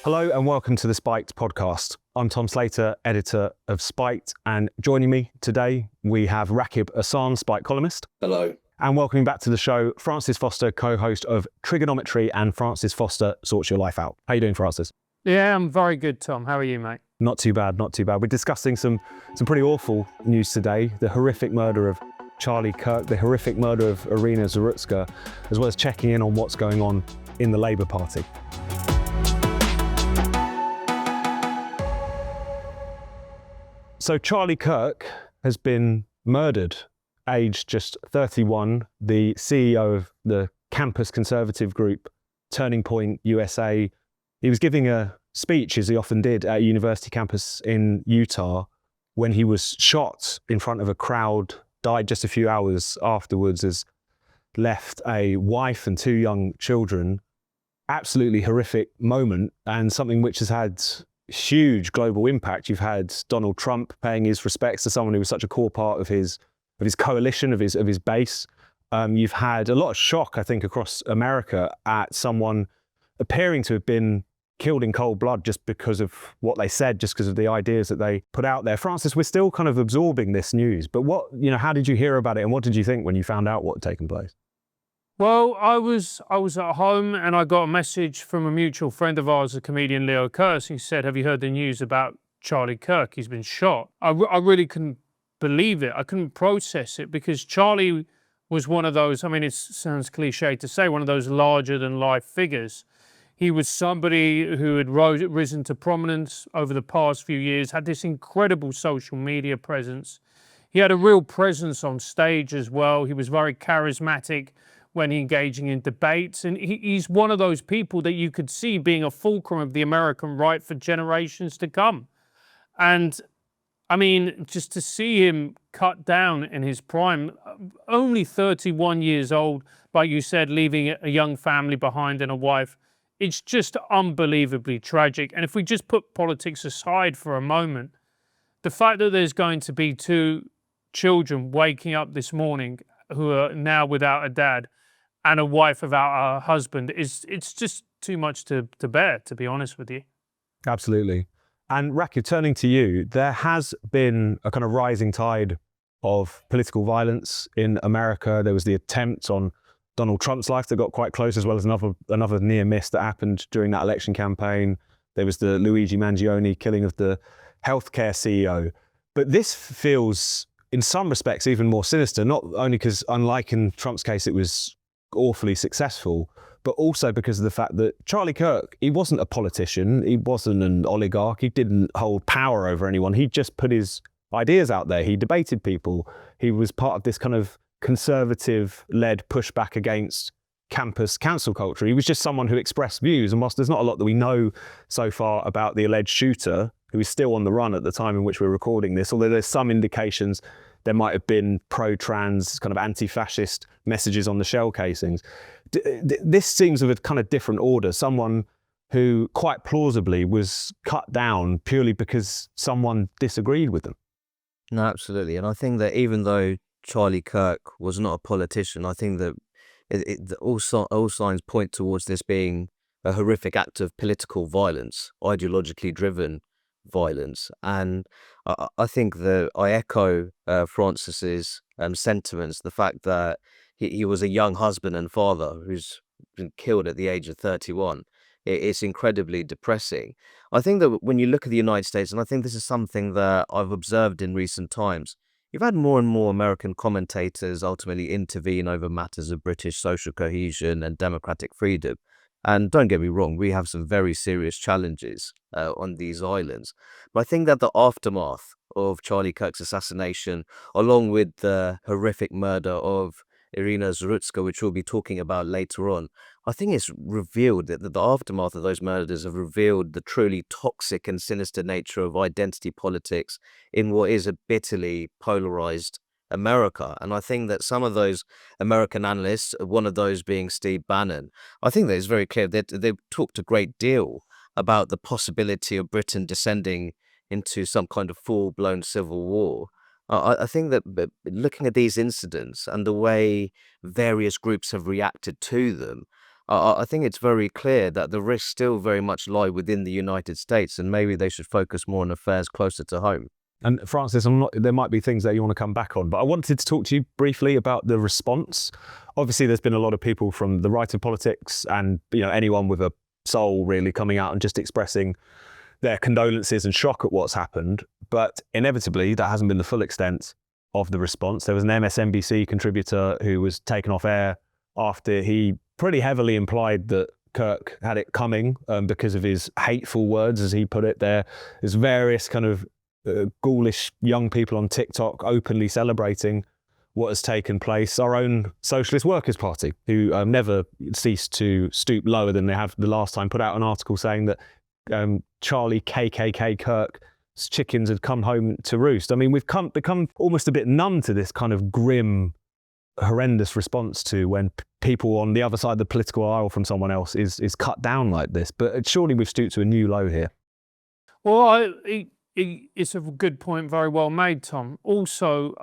Hello and welcome to the Spiked podcast. I'm Tom Slater, editor of Spiked, and joining me today we have Rakib, Ehsan, Spiked columnist. Hello. And welcoming back to the show, Francis Foster, co-host of Trigonometry, and Francis Foster Sorts Your Life Out. How are you doing, Francis? Yeah, I'm very good, Tom. How are you, mate? Not too bad, not too bad. We're discussing some pretty awful news today. The horrific murder of Charlie Kirk, the horrific murder of Iryna Zorutska, as well as checking in on what's going on in the Labour Party. So Charlie Kirk has been murdered, aged just 31, the CEO of the campus conservative group Turning Point USA. He was giving a speech, as he often did, at a university campus in Utah when he was shot in front of a crowd, died just a few hours afterwards, has left a wife and 2 young children. Absolutely horrific moment, and something which has had huge global impact. You've had Donald Trump paying his respects to someone who was such a core part of his coalition, of his base. You've had a lot of shock, I think, across America at someone appearing to have been killed in cold blood just because of what they said, just because of the ideas that they put out there. Francis, we're still kind of absorbing this news, but how did you hear about it, and what did you think when you found out what had taken place? Well, I was at home and I got a message from a mutual friend of ours, the comedian Leo Kurz. He said, "Have you heard the news about Charlie Kirk? He's been shot." I really couldn't believe it. I couldn't process it because Charlie was one of those, I mean, it sounds cliche to say, one of those larger than life figures. He was somebody who had risen to prominence over the past few years, had this incredible social media presence. He had a real presence on stage as well. He was very charismatic when engaging in debates. And he's one of those people that you could see being a fulcrum of the American right for generations to come. And I mean, just to see him cut down in his prime, only 31 years old, like you said, leaving a young family behind and a wife, it's just unbelievably tragic. And if we just put politics aside for a moment, the fact that there's going to be 2 children waking up this morning who are now without a dad and a wife without a husband, it's just too much to bear, to be honest with you. Absolutely. And Rakib, turning to you, there has been a kind of rising tide of political violence in America. There was the attempt on Donald Trump's life that got quite close, as well as another near miss that happened during that election campaign. There was the Luigi Mangione killing of the healthcare CEO. But this feels, in some respects, even more sinister, not only because, unlike in Trump's case, it was awfully successful, but also because of the fact that Charlie Kirk, he wasn't a politician, he wasn't an oligarch, he didn't hold power over anyone, he just put his ideas out there, he debated people, he was part of this kind of conservative-led pushback against campus cancel culture. He was just someone who expressed views, and whilst there's not a lot that we know so far about the alleged shooter, who is still on the run at the time in which we're recording this, although there's some indications there might have been pro-trans, kind of anti-fascist messages on the shell casings. This seems of a kind of different order, someone who quite plausibly was cut down purely because someone disagreed with them. No, absolutely. And I think that even though Charlie Kirk was not a politician, I think that all signs point towards this being a horrific act of political violence, ideologically driven violence. And I think that I echo Francis's sentiments, the fact that he was a young husband and father who's been killed at the age of 31. It's incredibly depressing. I think that when you look at the United States, and I think this is something that I've observed in recent times, you've had more and more American commentators ultimately intervene over matters of British social cohesion and democratic freedom. And don't get me wrong, we have some very serious challenges on these islands. But I think that the aftermath of Charlie Kirk's assassination, along with the horrific murder of Iryna Zorutska, which we'll be talking about later on, I think it's revealed that the aftermath of those murders have revealed the truly toxic and sinister nature of identity politics in what is a bitterly polarized America. And I think that some of those American analysts, one of those being Steve Bannon, I think that it's very clear that they've talked a great deal about the possibility of Britain descending into some kind of full-blown civil war. I think that looking at these incidents and the way various groups have reacted to them, I think it's very clear that the risks still very much lie within the United States, and maybe they should focus more on affairs closer to home. And Francis, there might be things that you want to come back on, but I wanted to talk to you briefly about the response. Obviously, there's been a lot of people from the right of politics and anyone with a soul really coming out and just expressing their condolences and shock at what's happened. But inevitably, that hasn't been the full extent of the response. There was an MSNBC contributor who was taken off air after he pretty heavily implied that Kirk had it coming because of his hateful words, as he put it. There's various kind of ghoulish young people on TikTok openly celebrating what has taken place. Our own Socialist Workers' Party, who never ceased to stoop lower than they have the last time, put out an article saying that Charlie KKK Kirk's chickens had come home to roost. I mean, we've become almost a bit numb to this kind of grim, horrendous response to when people on the other side of the political aisle from someone else is cut down like this. But surely we've stooped to a new low here. Well, it's a good point, very well made, Tom. Also,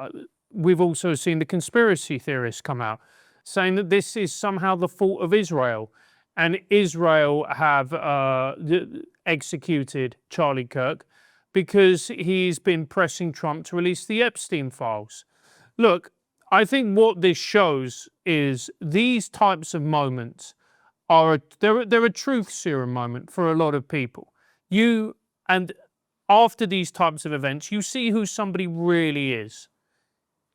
we've also seen the conspiracy theorists come out saying that this is somehow the fault of Israel, and Israel have executed Charlie Kirk because he's been pressing Trump to release the Epstein files. Look, I think what this shows is these types of moments they're a truth serum moment for a lot of people. After these types of events, you see who somebody really is.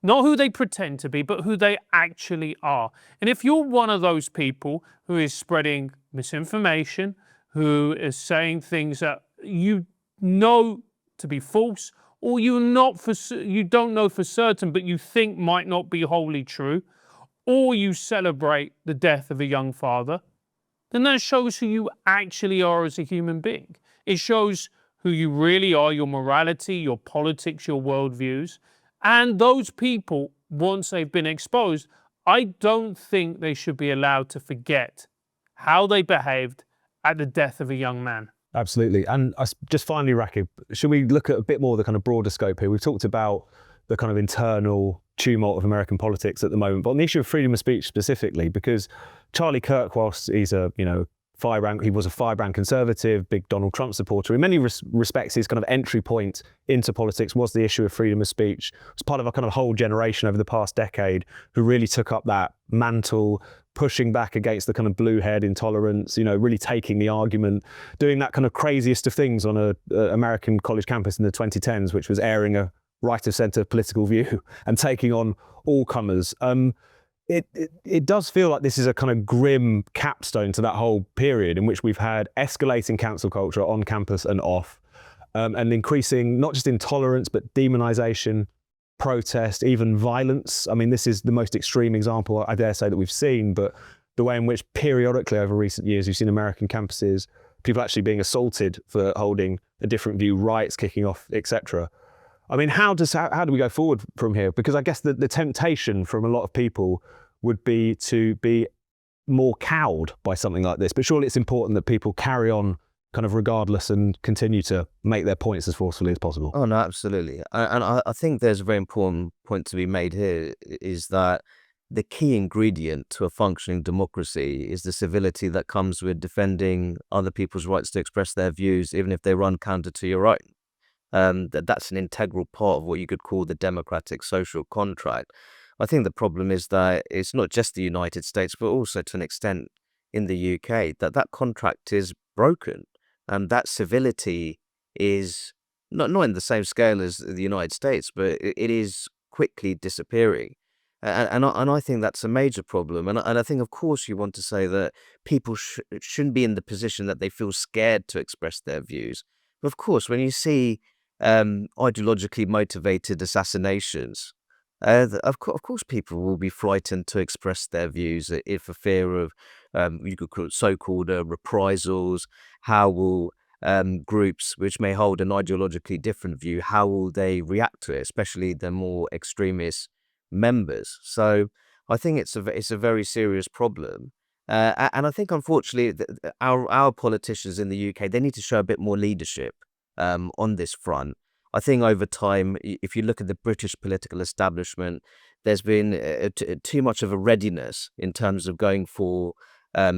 Not who they pretend to be, but who they actually are. And if you're one of those people who is spreading misinformation, who is saying things that you know to be false, or you don't know for certain, but you think might not be wholly true, or you celebrate the death of a young father, then that shows who you actually are as a human being. It shows who you really are, your morality, your politics, your worldviews. And those people, once they've been exposed, I don't think they should be allowed to forget how they behaved at the death of a young man. Absolutely. And just finally, Rakib, should we look at a bit more the kind of broader scope here? We've talked about the kind of internal tumult of American politics at the moment, but on the issue of freedom of speech specifically, because Charlie Kirk, whilst he's he was a firebrand conservative, big Donald Trump supporter. In many respects, his kind of entry point into politics was the issue of freedom of speech. It was part of a kind of whole generation over the past decade who really took up that mantle, pushing back against the kind of blue head intolerance, really taking the argument, doing that kind of craziest of things on a American college campus in the 2010s, which was airing a right of centre political view and taking on all comers. It does feel like this is a kind of grim capstone to that whole period in which we've had escalating cancel culture on campus and off, and increasing not just intolerance, but demonization, protest, even violence. I mean, this is the most extreme example, I dare say, that we've seen, but the way in which periodically over recent years, you've seen American campuses, people actually being assaulted for holding a different view, riots kicking off, etc. I mean, how do we go forward from here? Because I guess the temptation from a lot of people would be to be more cowed by something like this. But surely it's important that people carry on kind of regardless and continue to make their points as forcefully as possible. Oh, no, absolutely. And I think there's a very important point to be made here, is that the key ingredient to a functioning democracy is the civility that comes with defending other people's rights to express their views, even if they run counter to your own. That's an integral part of what you could call the democratic social contract. I think the problem is that it's not just the United States, but also to an extent in the UK, that contract is broken, and that civility is not in the same scale as the United States, but it is quickly disappearing. And I think that's a major problem. And I think, of course, you want to say that people shouldn't be in the position that they feel scared to express their views. But of course, when you see ideologically motivated assassinations, of course, people will be frightened to express their views if a fear of you could call it so-called reprisals. How will groups which may hold an ideologically different view, how will they react to it, especially the more extremist members? So I think it's a very serious problem. And I think, unfortunately, our politicians in the UK, they need to show a bit more leadership on this front. I think over time, if you look at the British political establishment, there's been too much of a readiness in terms of going for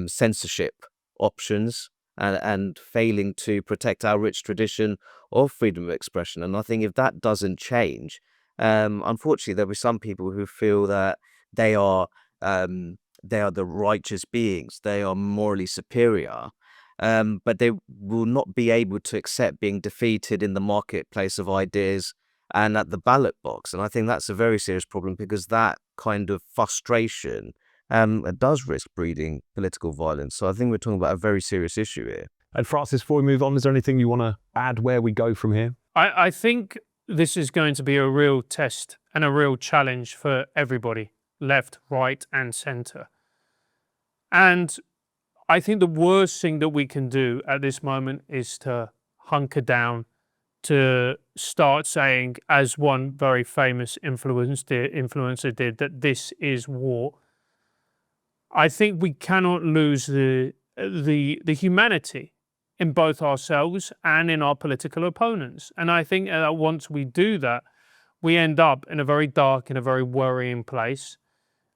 censorship options and failing to protect our rich tradition of freedom of expression. And I think if that doesn't change, unfortunately, there'll be some people who feel that they are the righteous beings, they are morally superior, but they will not be able to accept being defeated in the marketplace of ideas and at the ballot box. And I think that's a very serious problem, because that kind of frustration does risk breeding political violence. So I think we're talking about a very serious issue here. And Francis, before we move on, is there anything you want to add where we go from here? I think this is going to be a real test and a real challenge for everybody, left, right, and centre. And I think the worst thing that we can do at this moment is to hunker down, to start saying, as one very famous influencer did, that this is war. I think we cannot lose the humanity in both ourselves and in our political opponents. And I think that once we do that, we end up in a very dark and a very worrying place.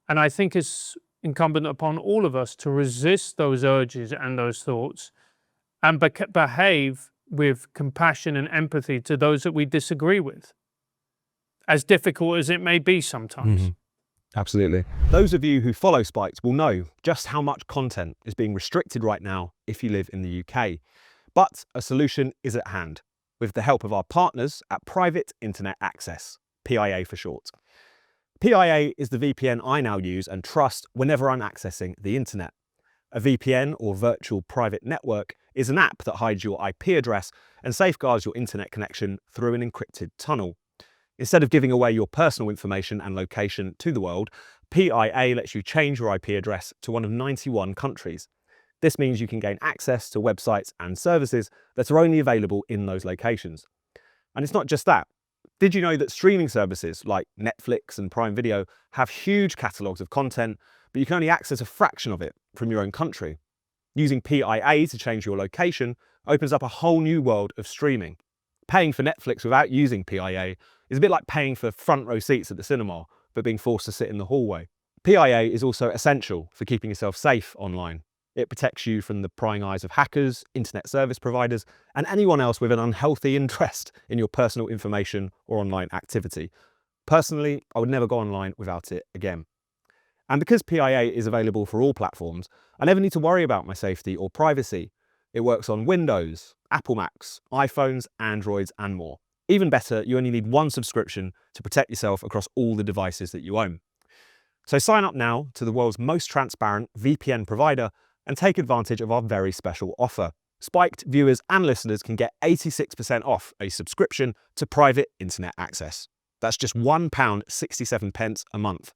And I think it's incumbent upon all of us to resist those urges and those thoughts and behave with compassion and empathy to those that we disagree with, as difficult as it may be sometimes. Mm-hmm. Absolutely. Those of you who follow Spiked will know just how much content is being restricted right now if you live in the UK. But a solution is at hand, with the help of our partners at Private Internet Access, PIA for short. PIA is the VPN I now use and trust whenever I'm accessing the internet. A VPN, or virtual private network, is an app that hides your IP address and safeguards your internet connection through an encrypted tunnel. Instead of giving away your personal information and location to the world, PIA lets you change your IP address to one of 91 countries. This means you can gain access to websites and services that are only available in those locations. And it's not just that. Did you know that streaming services like Netflix and Prime Video have huge catalogues of content, but you can only access a fraction of it from your own country? Using PIA to change your location opens up a whole new world of streaming. Paying for Netflix without using PIA is a bit like paying for front row seats at the cinema, but being forced to sit in the hallway. PIA is also essential for keeping yourself safe online. It protects you from the prying eyes of hackers, internet service providers, and anyone else with an unhealthy interest in your personal information or online activity. Personally, I would never go online without it again. And because PIA is available for all platforms, I never need to worry about my safety or privacy. It works on Windows, Apple Macs, iPhones, Androids, and more. Even better, you only need one subscription to protect yourself across all the devices that you own. So sign up now to the world's most transparent VPN provider and take advantage of our very special offer. Spiked viewers and listeners can get 86% off a subscription to Private Internet Access. That's just £1.67 a month.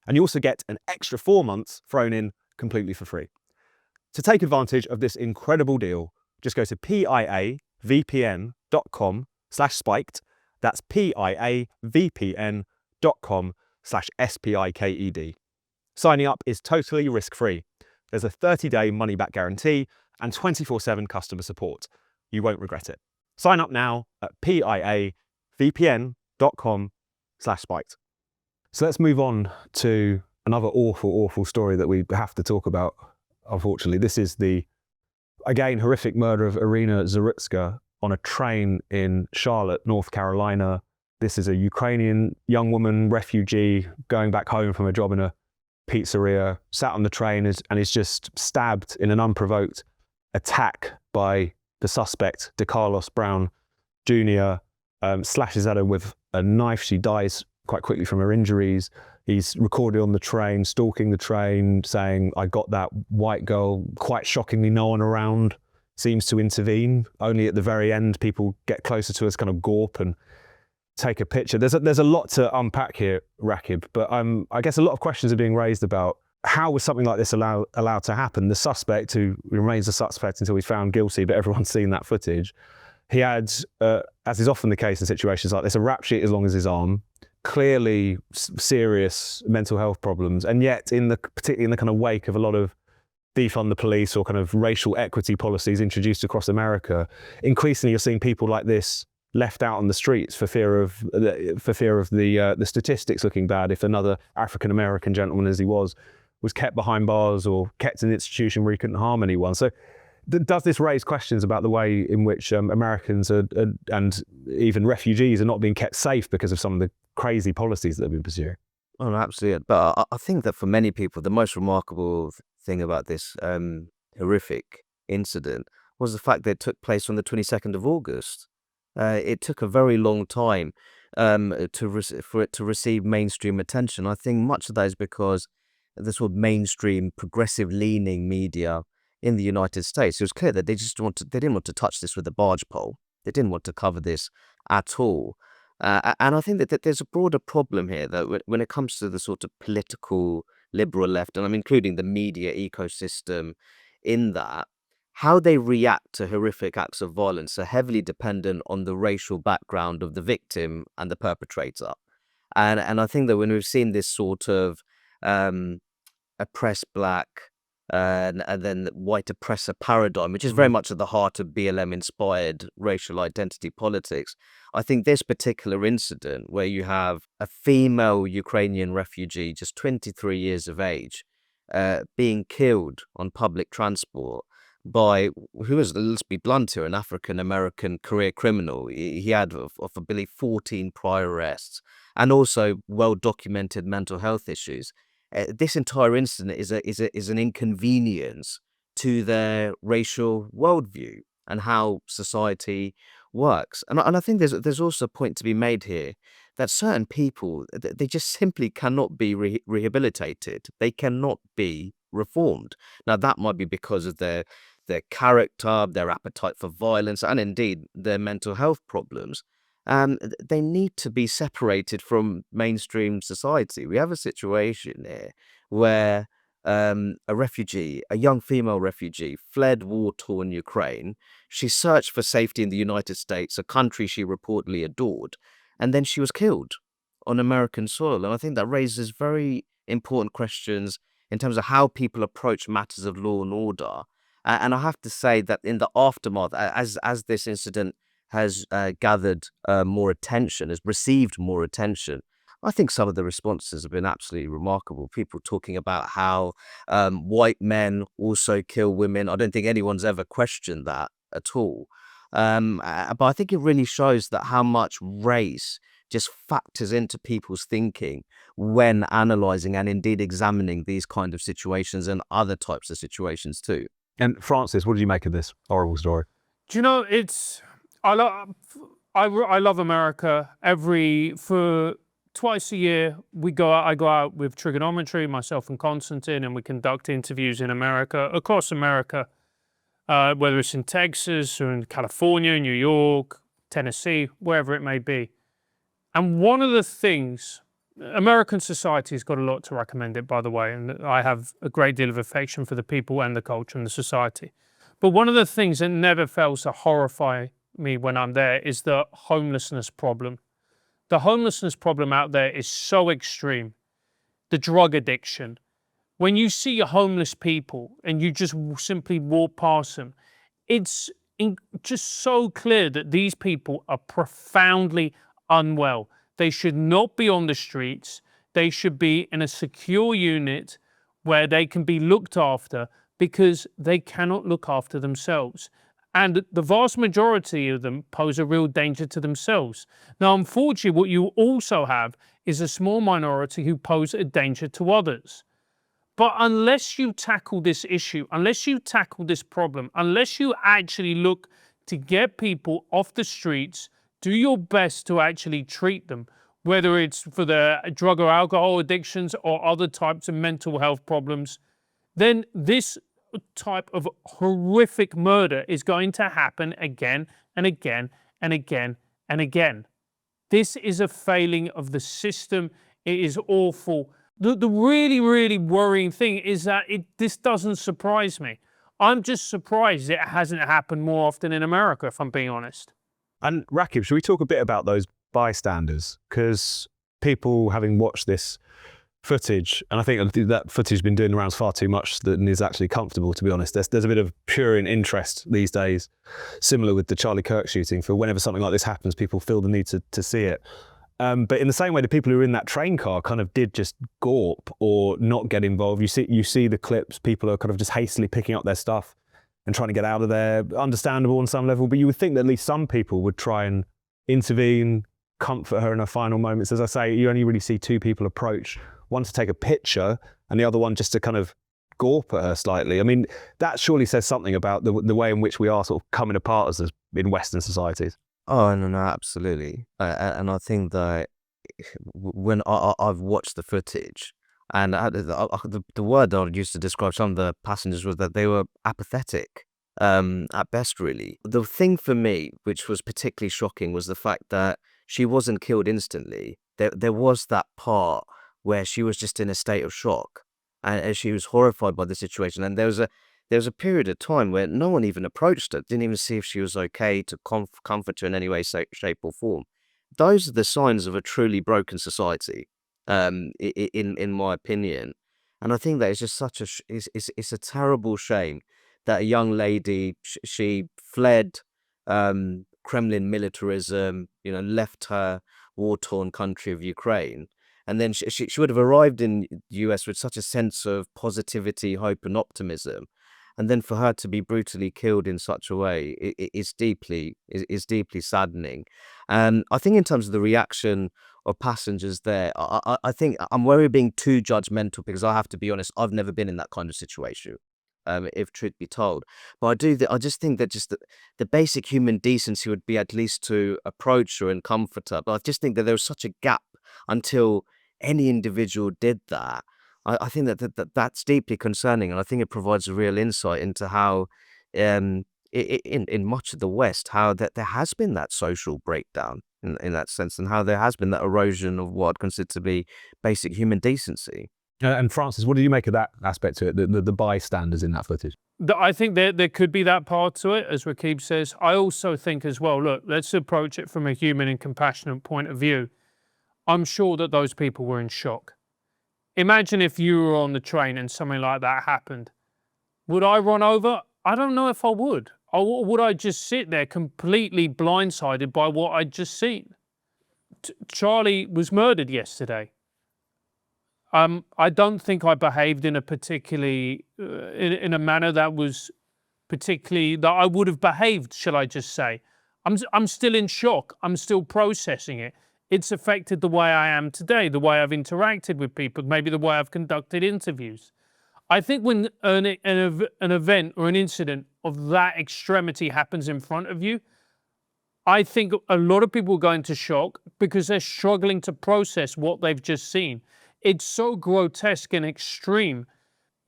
And you also get an extra 4 months thrown in completely for free. To take advantage of this incredible deal, just go to piavpn.com/spiked. That's piavpn.com/spiked. Signing up is totally risk-free. There's a 30-day money-back guarantee and 24/7 customer support. You won't regret it. Sign up now at piavpn.com/spiked. So let's move on to another awful story that we have to talk about, unfortunately. This is the, again, horrific murder of Iryna Zorutska on a train in Charlotte, North Carolina. This is a Ukrainian young woman, refugee, going back home from a job in a pizzeria, sat on the train and is just stabbed in an unprovoked attack by the suspect, DeCarlos Brown Jr., slashes at her with a knife. She dies quite quickly from her injuries. He's recorded on the train, stalking the train, saying, "I got that white girl." Quite shockingly, no one around seems to intervene. Only at the very end, people get closer to us, kind of gawp and take a picture. There's a lot to unpack here, Rakib, but I guess a lot of questions are being raised about how was something like this allowed to happen. The suspect, who remains a suspect until he's found guilty, but everyone's seen that footage, he had, as is often the case in situations like this, a rap sheet as long as his arm, clearly serious mental health problems, and yet particularly in the kind of wake of a lot of defund the police or kind of racial equity policies introduced across America, increasingly you're seeing people like this left out on the streets for fear of the statistics looking bad if another African-American gentleman, as he was was kept behind bars or kept in an institution where he couldn't harm anyone. So does this raise questions about the way in which Americans and even refugees are not being kept safe because of some of the crazy policies that have been pursued? Oh, no, absolutely. But I think that for many people, the most remarkable thing about this horrific incident was the fact that it took place on the 22nd of August. It took a very long time for it to receive mainstream attention. I think much of that is because the sort of mainstream progressive-leaning media in the United States, it was clear that they didn't want to touch this with a barge pole. They didn't want to cover this at all. And I think that there's a broader problem here that when it comes to the sort of political liberal left, and I'm including the media ecosystem in that, how they react to horrific acts of violence are heavily dependent on the racial background of the victim and the perpetrator. And I think that when we've seen this sort of oppressed black and then white oppressor paradigm, which is very much at the heart of BLM-inspired racial identity politics, I think this particular incident where you have a female Ukrainian refugee, just 23 years of age, being killed on public transport by, who is, let's be blunt here, an African-American career criminal. He had, I believe, 14 prior arrests and also well-documented mental health issues. This entire incident is an inconvenience to their racial worldview and how society works. And I think there's also a point to be made here that certain people, they just simply cannot be rehabilitated. They cannot be reformed. Now, that might be because of their character, their appetite for violence, and indeed their mental health problems. They need to be separated from mainstream society. We have a situation here where a refugee, a young female refugee, fled war-torn Ukraine. She searched for safety in the United States, a country she reportedly adored, and then she was killed on American soil. And I think that raises very important questions in terms of how people approach matters of law and order. And I have to say that in the aftermath, as this incident has gathered more attention, has received more attention, I think some of the responses have been absolutely remarkable. People talking about how white men also kill women. I don't think anyone's ever questioned that at all. But I think it really shows that how much race just factors into people's thinking when analysing and indeed examining these kind of situations and other types of situations too. And Francis, what did you make of this horrible story? Do you know, I love America. For twice a year, I go out with trigonometry, myself and Constantine, and we conduct interviews in America, across America, whether it's in Texas or in California, New York, Tennessee, wherever it may be. And one of the things, American society has got a lot to recommend it, by the way, and I have a great deal of affection for the people and the culture and the society. But one of the things that never fails to horrify me when I'm there is the homelessness problem. The homelessness problem out there is so extreme. The drug addiction. When you see homeless people and you just simply walk past them, it's just so clear that these people are profoundly unwell. They should not be on the streets. They should be in a secure unit where they can be looked after because they cannot look after themselves. And the vast majority of them pose a real danger to themselves. Now, unfortunately, what you also have is a small minority who pose a danger to others. But unless you tackle this issue, unless you tackle this problem, unless you actually look to get people off the streets, do your best to actually treat them, whether it's for their drug or alcohol addictions or other types of mental health problems, then this type of horrific murder is going to happen again and again and again and again. This is a failing of the system. It is awful. The really, really worrying thing is that this doesn't surprise me. I'm just surprised it hasn't happened more often in America, if I'm being honest. And Rakib, should we talk a bit about those bystanders? Because people, having watched this footage, and I think that footage has been doing the rounds far too much than is actually comfortable, to be honest. There's a bit of purine interest these days, similar with the Charlie Kirk shooting, for whenever something like this happens, people feel the need to see it. But in the same way, the people who were in that train car kind of did just gawp or not get involved. You see the clips, people are kind of just hastily picking up their stuff and trying to get out of there. Understandable on some level, but you would think that at least some people would try and intervene, comfort her in her final moments. As I say, you only really see two people approach, one to take a picture and the other one just to kind of gawp at her slightly. I mean, that surely says something about the way in which we are sort of coming apart as in Western societies. Oh, no, absolutely. And I think that when I've watched the footage, and the word that I used to describe some of the passengers was that they were apathetic, at best, really. The thing for me, which was particularly shocking, was the fact that she wasn't killed instantly. There was that part where she was just in a state of shock, and she was horrified by the situation. And there was a period of time where no one even approached her, didn't even see if she was okay, to comfort her in any way, shape, or form. Those are the signs of a truly broken society, in my opinion. And I think that it's just it's a terrible shame that a young lady, she fled Kremlin militarism, left her war-torn country of Ukraine. And then she would have arrived in the US with such a sense of positivity, hope, and optimism. And then for her to be brutally killed in such a way is deeply saddening. And I think in terms of the reaction of passengers there, I think I'm worried being too judgmental, because I have to be honest, I've never been in that kind of situation, if truth be told. But I just think that just the basic human decency would be at least to approach her and comfort her. But I just think that there was such a gap until any individual did that. I think that's deeply concerning, and I think it provides a real insight into how, in much of the West, how that there has been that social breakdown in that sense, and how there has been that erosion of what I'd consider to be basic human decency. And Francis, what do you make of that aspect to it, the bystanders in that footage? I think there could be that part to it, as Rakib says. I also think as well, look, let's approach it from a human and compassionate point of view. I'm sure that those people were in shock. Imagine if you were on the train and something like that happened. Would I run over? I don't know if I would. Or would I just sit there completely blindsided by what I'd just seen? Charlie was murdered yesterday. I don't think I behaved in a particularly, in a manner that was particularly, that I would have behaved, shall I just say. I'm still in shock. I'm still processing it. It's affected the way I am today, the way I've interacted with people, maybe the way I've conducted interviews. I think when an event or an incident of that extremity happens in front of you, I think a lot of people go into shock because they're struggling to process what they've just seen. It's so grotesque and extreme.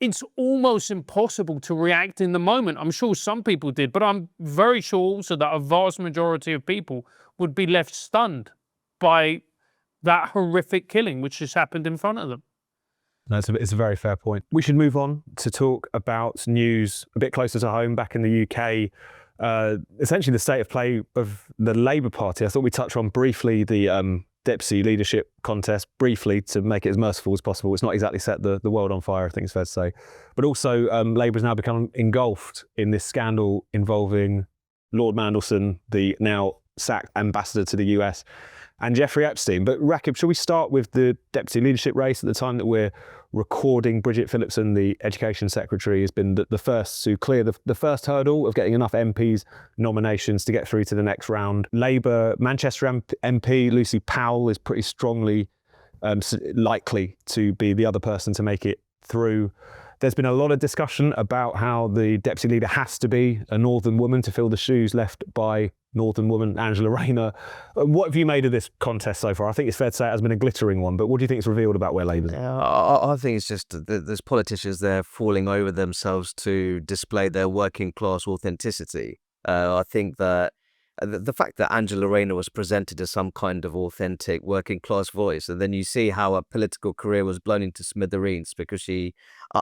It's almost impossible to react in the moment. I'm sure some people did, but I'm very sure also that a vast majority of people would be left stunned by that horrific killing which just happened in front of them. No, it's a very fair point. We should move on to talk about news a bit closer to home back in the UK. Essentially the state of play of the Labour Party. I thought we'd touch on briefly the deputy leadership contest, briefly, to make it as merciful as possible. It's not exactly set the world on fire, I think it's fair to say. But also Labour has now become engulfed in this scandal involving Lord Mandelson, the now sacked ambassador to the US, and Jeffrey Epstein. But Rakib, shall we start with the deputy leadership race? At the time that we're recording, Bridget Phillipson, the education secretary, has been the first to clear the first hurdle of getting enough MPs nominations to get through to the next round. Labour Manchester MP Lucy Powell is pretty strongly likely to be the other person to make it through. There's been a lot of discussion about how the deputy leader has to be a northern woman to fill the shoes left by northern woman Angela Rayner. What have you made of this contest so far? I think it's fair to say it has been a glittering one, but what do you think is revealed about where Labour's? Yeah, I think it's just that there's politicians there falling over themselves to display their working class authenticity. I think that the fact that Angela Rayner was presented as some kind of authentic working class voice, and then you see how her political career was blown into smithereens because she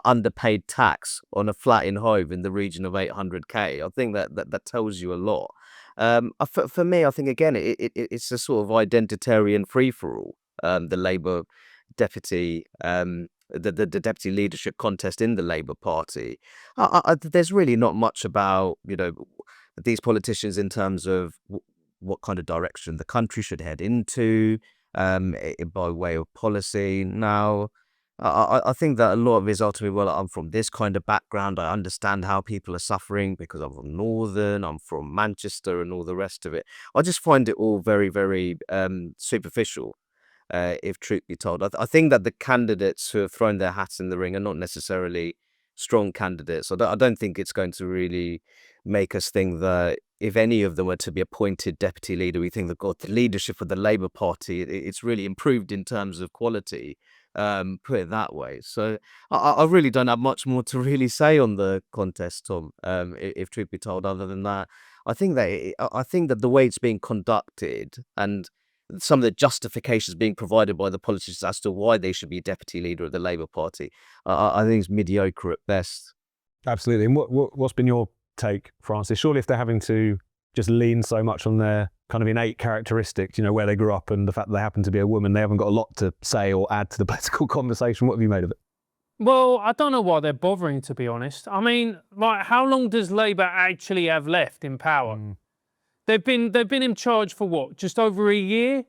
underpaid tax on a flat in Hove in the region of 800k. I think that tells you a lot. For me, I think again it's a sort of identitarian free-for-all. The Labour deputy, the deputy leadership contest in the Labour Party. There's really not much about these politicians in terms of what kind of direction the country should head into. by way of policy. Now, I think that a lot of it is ultimately, well, I'm from this kind of background. I understand how people are suffering because I'm from Northern, I'm from Manchester, and all the rest of it. I just find it all very, very superficial, if truth be told. I think that the candidates who have thrown their hats in the ring are not necessarily strong candidates. I don't think it's going to really make us think that if any of them were to be appointed deputy leader, we think that God, the leadership of the Labour Party, it's really improved in terms of quality. Put it that way. So I really don't have much more to really say on the contest, Tom. If truth be told, other than that, I think that the way it's being conducted and some of the justifications being provided by the politicians as to why they should be deputy leader of the Labour Party, I think it's mediocre at best. Absolutely. And what's been your take, Francis? Surely if they're having to just lean so much on their kind of innate characteristics, where they grew up and the fact that they happen to be a woman, they haven't got a lot to say or add to the political conversation. What have you made of it? Well, I don't know why they're bothering, to be honest. I mean, like, how long does Labour actually have left in power? They've been in charge for what? Just over a year?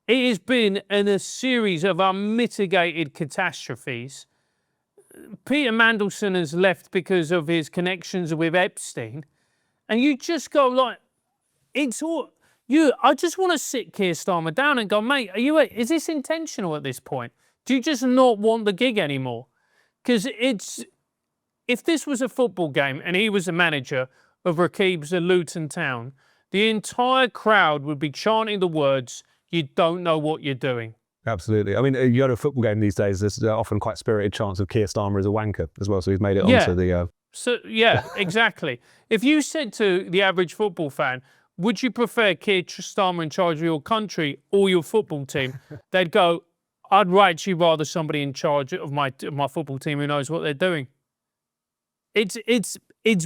It has been in a series of unmitigated catastrophes. Peter Mandelson has left because of his connections with Epstein. And you just go like, it's all... I just want to sit Keir Starmer down and go, mate, is this intentional at this point? Do you just not want the gig anymore? Because if this was a football game and he was the manager of Rakib's Luton Town, the entire crowd would be chanting the words, "You don't know what you're doing." Absolutely. I mean, you go to a football game these days, there's often quite spirited chants of Keir Starmer as a wanker as well, so he's made it onto the... So, yeah, exactly. If you said to the average football fan, would you prefer Keir Starmer in charge of your country or your football team? They'd go, I'd actually rather somebody in charge of my football team who knows what they're doing. It's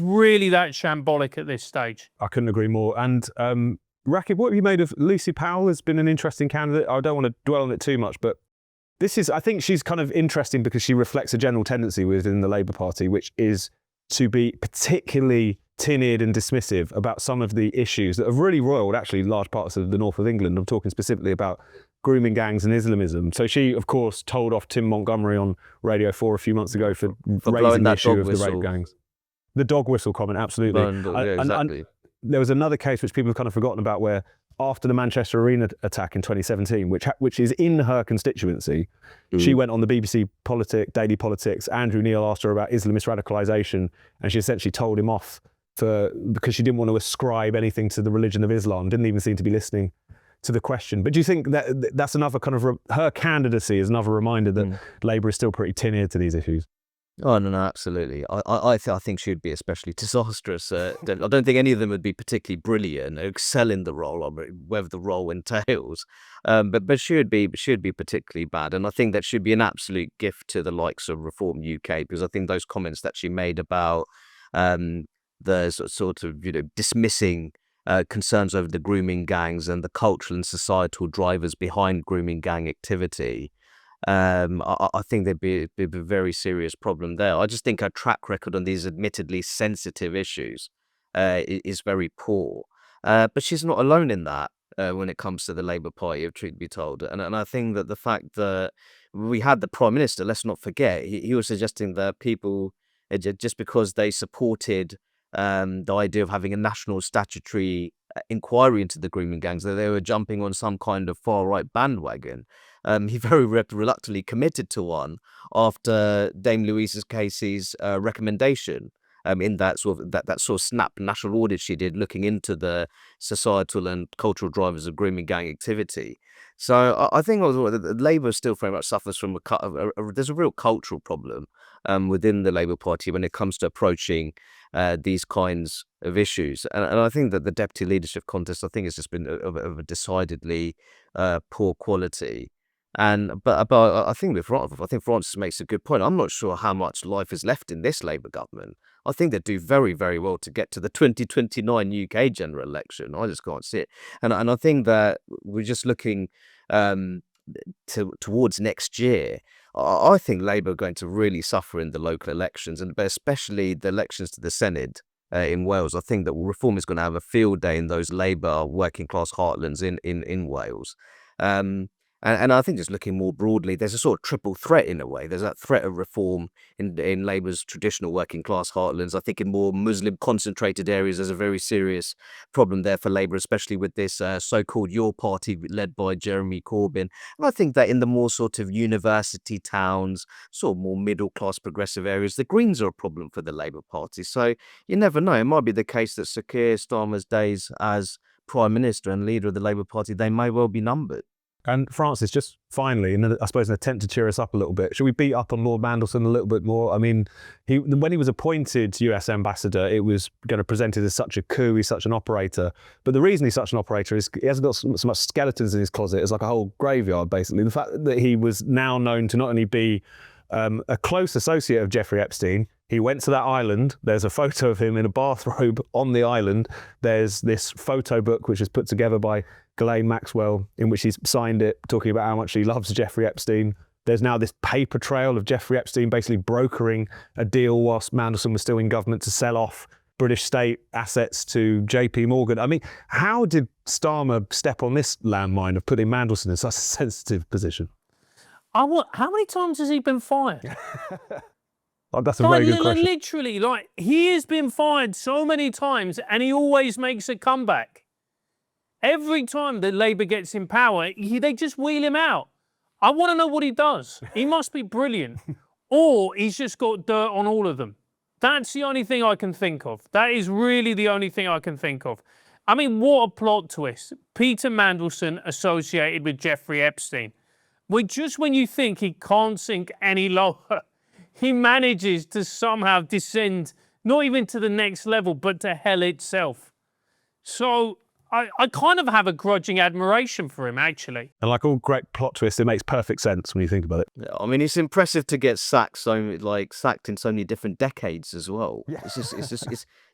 really that shambolic at this stage. I couldn't agree more. And Rakib, what have you made of Lucy Powell? Has been an interesting candidate. I don't want to dwell on it too much, but I think she's kind of interesting because she reflects a general tendency within the Labour Party, which is to be particularly tin-eared and dismissive about some of the issues that have really roiled actually large parts of the north of England. I'm talking specifically about grooming gangs and Islamism. So she, of course, told off Tim Montgomery on Radio 4 a few months ago for raising the issue of the rape gangs. The dog whistle comment, absolutely. Exactly. And there was another case which people have kind of forgotten about where after the Manchester Arena attack in 2017, which is in her constituency, she went on the BBC Daily Politics. Andrew Neil asked her about Islamist radicalisation, and she essentially told him off because she didn't want to ascribe anything to the religion of Islam, didn't even seem to be listening to the question. But do you think that that's another kind of, her candidacy is another reminder that Labour is still pretty tin-eared to these issues? Oh, no, absolutely. I think she would be especially disastrous. I don't think any of them would be particularly brilliant, excel in the role, or whether the role entails. But she would be particularly bad. And I think that should be an absolute gift to the likes of Reform UK, because I think those comments that she made about the sort of, dismissing concerns over the grooming gangs and the cultural and societal drivers behind grooming gang activity, I think there'd be a very serious problem there. I just think her track record on these admittedly sensitive issues is very poor. But she's not alone in that when it comes to the Labour Party, if truth be told. And I think that the fact that we had the Prime Minister, let's not forget, he was suggesting that people, just because they supported the idea of having a national statutory inquiry into the grooming gangs, that they were jumping on some kind of far-right bandwagon. He very reluctantly committed to one after Dame Louisa Casey's recommendation in that sort of snap national audit she did, looking into the societal and cultural drivers of grooming gang activity. So I think Labour still very much suffers from there's a real cultural problem within the Labour Party when it comes to approaching these kinds of issues. And I think that the deputy leadership contest, I think, has just been of a decidedly poor quality. But I think Francis makes a good point. I'm not sure how much life is left in this Labour government. I think they do very, very well to get to the 2029 UK general election. I just can't see it. And I think that we're just looking towards next year. I think Labour are going to really suffer in the local elections, but especially the elections to the Senedd in Wales. I think that Reform is going to have a field day in those Labour working class heartlands in Wales. And I think just looking more broadly, there's a sort of triple threat in a way. There's that threat of reform in Labour's traditional working class heartlands. I think in more Muslim concentrated areas, there's a very serious problem there for Labour, especially with this so-called Your Party led by Jeremy Corbyn. And I think that in the more sort of university towns, sort of more middle class progressive areas, the Greens are a problem for the Labour Party. So you never know. It might be the case that Sir Keir Starmer's days as Prime Minister and leader of the Labour Party, they may well be numbered. And Francis, just finally, I suppose an attempt to cheer us up a little bit, should we beat up on Lord Mandelson a little bit more? I mean, when he was appointed US ambassador, it was going to present it as such a coup, he's such an operator. But the reason he's such an operator is he hasn't got so much skeletons in his closet. It's like a whole graveyard, basically. The fact that he was now known to not only be a close associate of Jeffrey Epstein, he went to that island. There's a photo of him in a bathrobe on the island. There's this photo book which is put together by Ghislaine Maxwell, in which he's signed it, talking about how much he loves Jeffrey Epstein. There's now this paper trail of Jeffrey Epstein basically brokering a deal whilst Mandelson was still in government to sell off British state assets to JP Morgan. I mean, how did Starmer step on this landmine of putting Mandelson in such a sensitive position? How many times has he been fired? Oh, that's a very good question. Literally, he has been fired so many times and he always makes a comeback. Every time that Labour gets in power, they just wheel him out. I want to know what he does. He must be brilliant. Or he's just got dirt on all of them. That's the only thing I can think of. That is really the only thing I can think of. I mean, what a plot twist. Peter Mandelson associated with Jeffrey Epstein. Just when you think he can't sink any lower, he manages to somehow descend, not even to the next level, but to hell itself. So I kind of have a grudging admiration for him, actually. And like all great plot twists, it makes perfect sense when you think about it. Yeah, I mean, it's impressive to get sacked sacked in so many different decades as well. Yeah.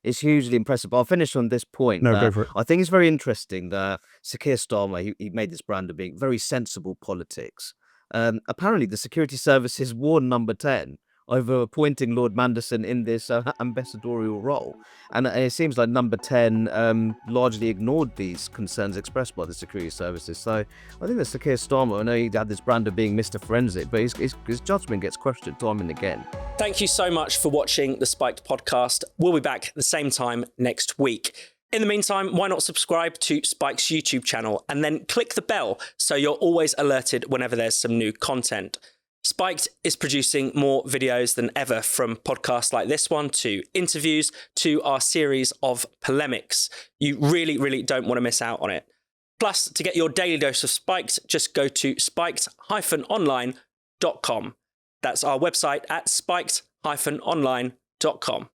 It's hugely impressive. But I'll finish on this point. No, go for it. I think it's very interesting that Sir Keir Starmer, he made this brand of being very sensible politics. Apparently, the security services warned Number 10 over appointing Lord Mandelson in this ambassadorial role. And it seems like Number 10 largely ignored these concerns expressed by the security services. So I think that Sir Keir Starmer, I know he had this brand of being Mr. Forensic, but his judgment gets questioned time and again. Thank you so much for watching the Spiked podcast. We'll be back at the same time next week. In the meantime, why not subscribe to Spike's YouTube channel and then click the bell so you're always alerted whenever there's some new content. Spiked is producing more videos than ever, from podcasts like this one to interviews to our series of polemics. You really, really don't want to miss out on it. Plus, to get your daily dose of Spiked, just go to spiked-online.com. That's our website at spiked-online.com.